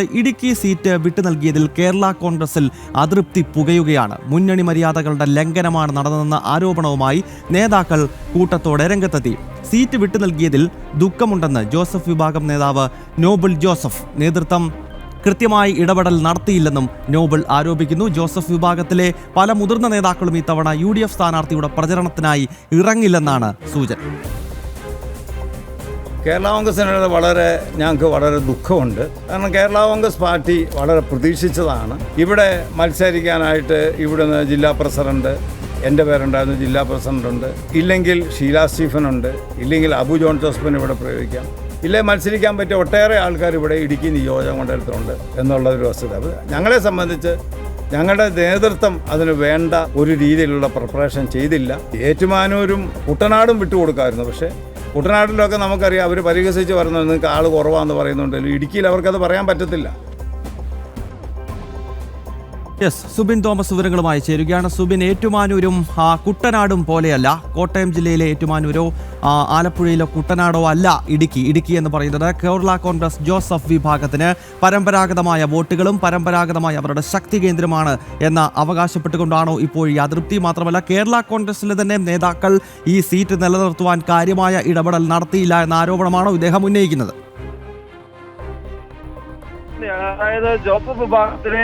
Idukki seat വിട്ടു നൽകിയതിൽ കേരള കോൺഗ്രസിൽ അതൃപ്തി പുകയുകയാണ്. മുന്നണി മര്യാദകളുടെ ലംഘനമാണ് നടന്നതെന്ന ആരോപണവുമായി നേതാക്കൾ കൂട്ടത്തോടെ രംഗത്തെത്തി. സീറ്റ് വിട്ടു നൽകിയതിൽ ദുഃഖമുണ്ടെന്ന് ജോസഫ് വിഭാഗം നേതാവ് നോബിൾ ജോസഫ്. നേതൃത്വം കൃത്യമായി ഇടപെടൽ നടത്തിയില്ലെന്നും നോബിൾ ആരോപിക്കുന്നു. ജോസഫ് വിഭാഗത്തിലെ പല മുതിർന്ന നേതാക്കളും ഇത്തവണ UDF സ്ഥാനാർത്ഥിയുടെ പ്രചരണത്തിനായി ഇറങ്ങില്ലെന്നാണ് സൂചന. കേരള കോൺഗ്രസിന് ഞങ്ങൾക്ക് വളരെ ദുഃഖമുണ്ട്. കാരണം കേരള കോൺഗ്രസ് പാർട്ടി വളരെ പ്രതീക്ഷിച്ചതാണ്. ഇവിടെ മത്സരിക്കാനായിട്ട് ഇവിടുന്ന് ജില്ലാ പ്രസിഡന്റ്, എൻ്റെ പേരുണ്ടായിരുന്നു, ജില്ലാ പ്രസിഡൻ്റുണ്ട്, ഇല്ലെങ്കിൽ ഷീല സ്റ്റീഫനുണ്ട്, ഇല്ലെങ്കിൽ അബു ജോൺ ജോസഫിന് ഇവിടെ പ്രയോഗിക്കാം, ഇല്ലേ മത്സരിക്കാൻ പറ്റിയ ഒട്ടേറെ ആൾക്കാർ ഇവിടെ ഇടുക്കി നിയോജക മണ്ഡലത്തിലുണ്ട് എന്നുള്ളൊരു വസ്തുത. അത് ഞങ്ങളെ സംബന്ധിച്ച് ഞങ്ങളുടെ നേതൃത്വം അതിന് വേണ്ട ഒരു രീതിയിലുള്ള പ്രിപ്പറേഷൻ ചെയ്തില്ല. ഏറ്റുമാനൂരും കുട്ടനാടും വിട്ടുകൊടുക്കാമായിരുന്നു. പക്ഷേ കുട്ടനാട്ടിലൊക്കെ നമുക്കറിയാം, അവർ പരിഹസിച്ച് പറയുന്നത് നിങ്ങൾക്ക് ആൾ കുറവാണെന്ന് പറയുന്നുണ്ടല്ലോ. ഇടുക്കിയിൽ അവർക്കത് പറയാൻ പറ്റത്തില്ല. സുബിൻ തോമസ് വിവരങ്ങളുമായി ചേരുകയാണ്. സുബിൻ, ഏറ്റുമാനൂരും കുട്ടനാടും പോലെയല്ല. കോട്ടയം ജില്ലയിലെ ഏറ്റുമാനൂരോ ആലപ്പുഴയിലോ കുട്ടനാടോ അല്ല ഇടുക്കി എന്ന് പറയുന്നത്. കേരള കോൺഗ്രസ് ജോസഫ് വിഭാഗത്തിന് പരമ്പരാഗതമായ വോട്ടുകളും പരമ്പരാഗതമായ അവരുടെ ശക്തി കേന്ദ്രമാണ് എന്ന് അവകാശപ്പെട്ടുകൊണ്ടാണോ ഇപ്പോൾ ഈ അതൃപ്തി? മാത്രമല്ല, കേരള കോൺഗ്രസിലെ തന്നെ നേതാക്കൾ ഈ സീറ്റ് നിലനിർത്തുവാൻ കാര്യമായ ഇടപെടൽ നടത്തിയില്ല എന്ന ആരോപണമാണോ ഇദ്ദേഹം ഉന്നയിക്കുന്നത്? അതായത് ജോസഫ് വിഭാഗത്തിലെ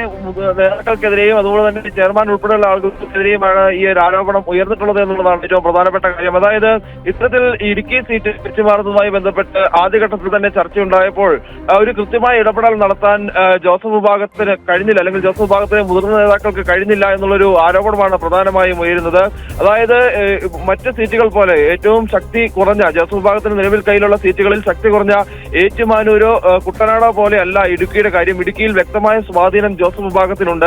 നേതാക്കൾക്കെതിരെയും അതുപോലെ തന്നെ ചെയർമാൻ ഉൾപ്പെടെയുള്ള ആളുകൾക്കെതിരെയുമാണ് ഈ ഒരു ആരോപണം ഉയർന്നിട്ടുള്ളത് എന്നുള്ളതാണ് ഏറ്റവും പ്രധാനപ്പെട്ട കാര്യം. അതായത് ഇത്തരത്തിൽ ഇടുക്കി സീറ്റ് പിടിച്ചുമാറുന്നതുമായി ബന്ധപ്പെട്ട് ആദ്യഘട്ടത്തിൽ തന്നെ ചർച്ചയുണ്ടായപ്പോൾ ഒരു കൃത്യമായ ഇടപെടൽ നടത്താൻ ജോസഫ് വിഭാഗത്തിന് കഴിഞ്ഞില്ല, അല്ലെങ്കിൽ ജോസഫ് വിഭാഗത്തിലെ മുതിർന്ന നേതാക്കൾക്ക് കഴിഞ്ഞില്ല എന്നുള്ളൊരു ആരോപണമാണ് പ്രധാനമായും ഉയരുന്നത്. അതായത് മറ്റ് സീറ്റുകൾ പോലെ ഏറ്റവും ശക്തി കുറഞ്ഞ ജോസഫ് വിഭാഗത്തിന് നിലവിൽ കയ്യിലുള്ള സീറ്റുകളിൽ ശക്തി കുറഞ്ഞ ഏറ്റുമാനൂരോ കുട്ടനാടോ പോലെ അല്ല ഇടുക്കിയുടെ കാര്യം. ഇടുക്കിയിൽ വ്യക്തമായ സ്വാധീനം ജോസഫ് വിഭാഗത്തിനുണ്ട്.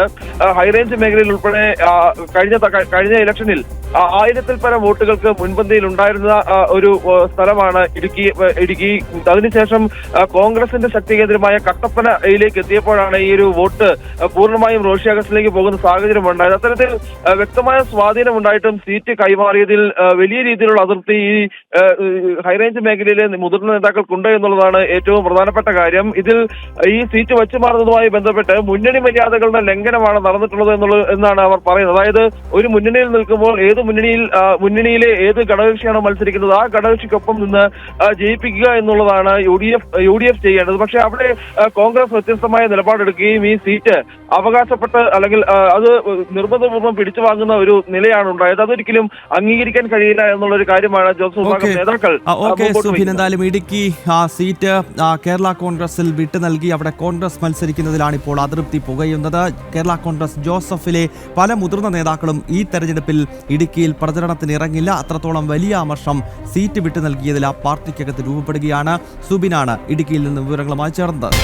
ഹൈറേഞ്ച് മേഖലയിൽ ഉൾപ്പെടെ കഴിഞ്ഞ ഇലക്ഷനിൽ 1000-ൽ പരം വോട്ടുകൾക്ക് മുൻപന്തിയിൽ ഉണ്ടായിരുന്ന ഒരു സ്ഥലമാണ് ഇടുക്കി. അതിനുശേഷം കോൺഗ്രസിന്റെ ശക്തി കേന്ദ്രമായ കട്ടപ്പനയിലേക്ക് എത്തിയപ്പോഴാണ് ഈ ഒരു വോട്ട് പൂർണ്ണമായും റോഷി അഗസ്റ്റിലേക്ക് പോകുന്ന സാഹചര്യം ഉണ്ടായത്. അത്തരത്തിൽ വ്യക്തമായ സ്വാധീനം ഉണ്ടായിട്ടും സീറ്റ് കൈമാറിയതിൽ വലിയ രീതിയിലുള്ള അതൃപ്തി ഈ ഹൈറേഞ്ച് മേഖലയിലെ മുതിർന്ന നേതാക്കൾക്കുണ്ട് എന്നുള്ളതാണ് ഏറ്റവും പ്രധാനപ്പെട്ട കാര്യം. ഇതിൽ ഈ സീറ്റ് വെച്ചുമാറുന്നതുമായി ബന്ധപ്പെട്ട് മുന്നണി മര്യാദകളുടെ ലംഘനമാണ് നടന്നിട്ടുള്ളത് എന്നാണ് അവർ പറയുന്നത്. അതായത് ഒരു മുന്നണിയിൽ നിൽക്കുമ്പോൾ മുന്നണിയിലെ ഏത് ഘടകകക്ഷിയാണോ മത്സരിക്കുന്നത് ആ ഘടകകക്ഷിക്കൊപ്പം നിന്ന് ജയിപ്പിക്കുക എന്നുള്ളതാണ് UDF ചെയ്യേണ്ടത്. പക്ഷേ അവിടെ കോൺഗ്രസ് വ്യത്യസ്തമായ നിലപാടെടുക്കുകയും ഈ സീറ്റ് അവകാശപ്പെട്ട് അല്ലെങ്കിൽ അത് നിർബന്ധപൂർവ്വം പിടിച്ചു വാങ്ങുന്ന ഒരു നിലയാണ് ഉണ്ടായത്. അതൊരിക്കലും അംഗീകരിക്കാൻ കഴിയില്ല എന്നുള്ളൊരു കാര്യമാണ് ജോസഫ് വിഭാഗം നേതാക്കൾ. എന്തായാലും ഇടുക്കി സീറ്റ് കേരള കോൺഗ്രസിൽ വിട്ടു നൽകി അവിടെ കോൺഗ്രസ് മത്സരിക്കുന്നതിലാണ് ഇപ്പോൾ അതൃപ്തി പുകയുന്നത്. കേരള കോൺഗ്രസ് ജോസഫിലെ പല മുതിർന്ന നേതാക്കളും ഈ തെരഞ്ഞെടുപ്പിൽ ഇടുക്കിയിൽ പ്രചരണത്തിന് ഇറങ്ങില്ല. അത്രത്തോളം വലിയ അമർഷം സീറ്റ് വിട്ടു നൽകിയതിൽ ആ പാർട്ടിക്കകത്ത് രൂപപ്പെടുകയാണ്. സുബിനാണ് ഇടുക്കിയിൽ നിന്ന് വിവരങ്ങളുമായി ചേർന്നത്.